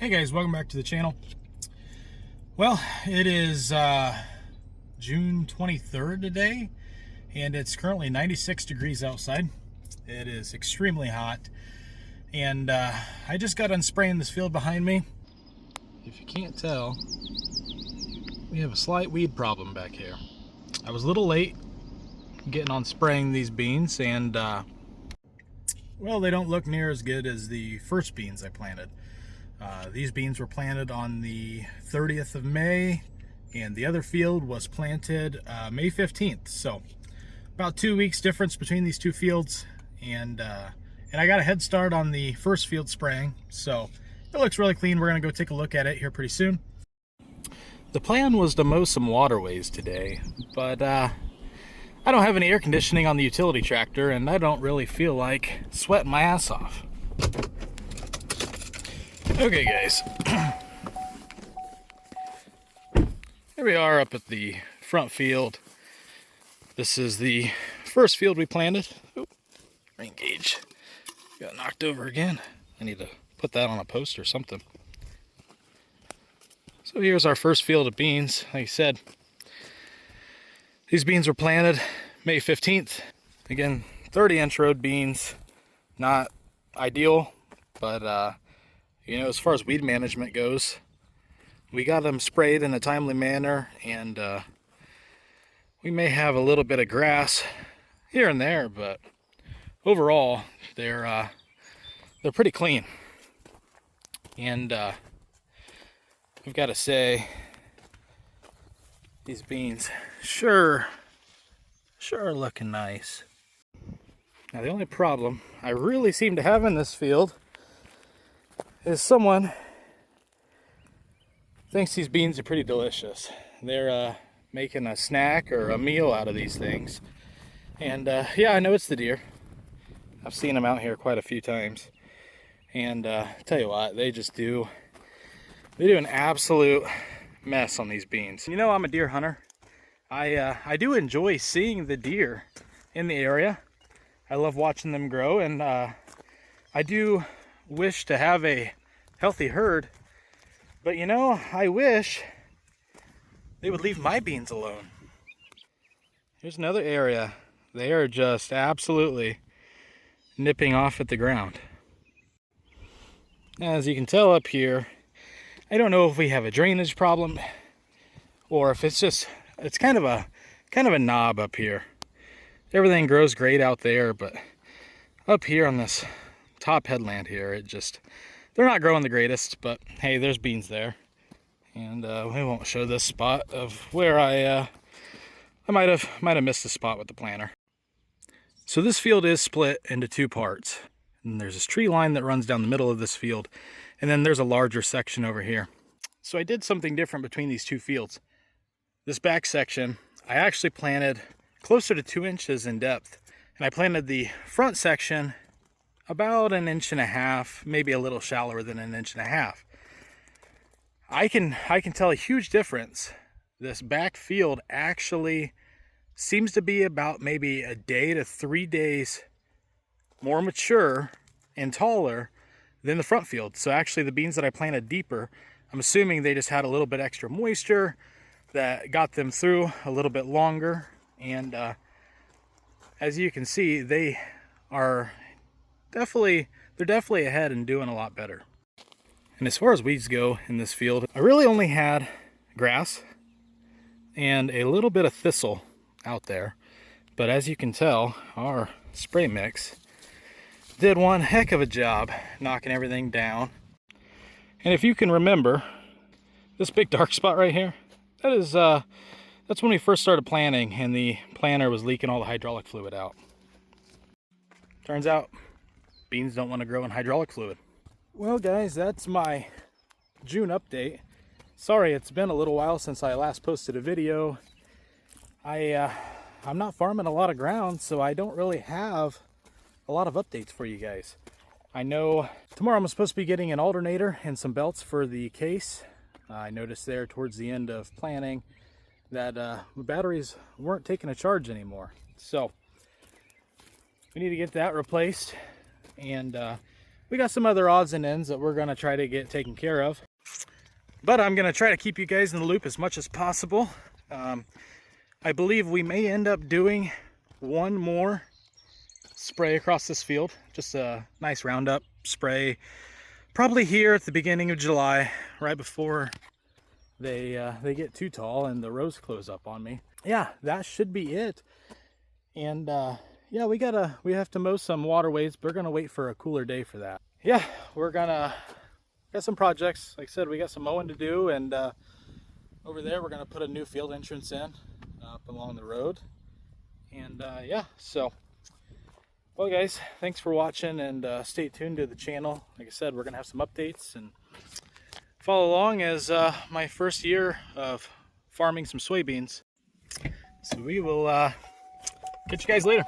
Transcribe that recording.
Hey guys, welcome back to the channel. Well, it is June 23rd today, and it's currently 96 degrees outside. It is extremely hot, and I just got done spraying this field behind me. If you can't tell, we have a slight weed problem back here. I was a little late getting on spraying these beans, and well, they don't look near as good as the first beans I planted. These beans were planted on the 30th of May, and the other field was planted May 15th. So about 2 weeks difference between these two fields, and I got a head start on the first field spraying, so it looks really clean. We're gonna go take a look at it here pretty soon. The plan was to mow some waterways today, but I don't have any air conditioning on the utility tractor, and I don't really feel like sweating my ass off. Okay guys, here we are up at the front field. This is the first field we planted. Oop, rain gauge got knocked over again. I need to put that on a post or something. So here's our first field of beans. Like I said, these beans were planted May 15th. Again, 30-inch road beans, not ideal, but you know, as far as weed management goes, we got them sprayed in a timely manner, and we may have a little bit of grass here and there, but overall they're pretty clean. And I've got to say, these beans sure are looking nice. Now the only problem I really seem to have in this field is someone thinks these beans are pretty delicious. They're making a snack or a meal out of these things. And yeah, I know it's the deer. I've seen them out here quite a few times. And tell you what, they do an absolute mess on these beans. You know, I'm a deer hunter. I do enjoy seeing the deer in the area. I love watching them grow, and I do wish to have a healthy herd, but you know, I wish they would leave my beans alone. Here's another area. They are just absolutely nipping off at the ground. As you can tell up here, I don't know if we have a drainage problem or if it's kind of a knob up here. Everything grows great out there, but up here on this top headland here, they're not growing the greatest, but hey, there's beans there. And we won't show this spot of where I might have missed a spot with the planter. So this field is split into two parts, and there's this tree line that runs down the middle of this field, and then there's a larger section over here. So I did something different between these two fields. This back section I actually planted closer to 2 inches in depth, and I planted the front section about 1.5 inches, maybe a little shallower than 1.5 inches. I can tell a huge difference. This back field actually seems to be about maybe a day to 3 days more mature and taller than the front field. So actually the beans that I planted deeper, I'm assuming they just had a little bit extra moisture that got them through a little bit longer. And as you can see, they're definitely ahead and doing a lot better. And as far as weeds go in this field, I really only had grass and a little bit of thistle out there. But as you can tell, our spray mix did one heck of a job knocking everything down. And if you can remember, this big dark spot right here, that's when we first started planting, and the planter was leaking all the hydraulic fluid out. Turns out beans don't want to grow in hydraulic fluid. Well guys, that's my June update. Sorry, it's been a little while since I last posted a video. I'm not farming a lot of ground, so I don't really have a lot of updates for you guys. I know tomorrow I'm supposed to be getting an alternator and some belts for the case. I noticed there towards the end of planting that the batteries weren't taking a charge anymore. So we need to get that replaced, and we got some other odds and ends that we're going to try to get taken care of. But I'm going to try to keep you guys in the loop as much as possible. I believe we may end up doing one more spray across this field. Just a nice roundup spray. Probably here at the beginning of July, right before they get too tall and the rows close up on me. Yeah, that should be it. And yeah, we have to mow some waterways, but we're gonna wait for a cooler day for that. Yeah, got some projects. Like I said, we got some mowing to do, and over there we're gonna put a new field entrance in up along the road. And yeah, so well guys, thanks for watching, and stay tuned to the channel. Like I said, we're gonna have some updates and follow along as my first year of farming some soybeans. So we will catch you guys later.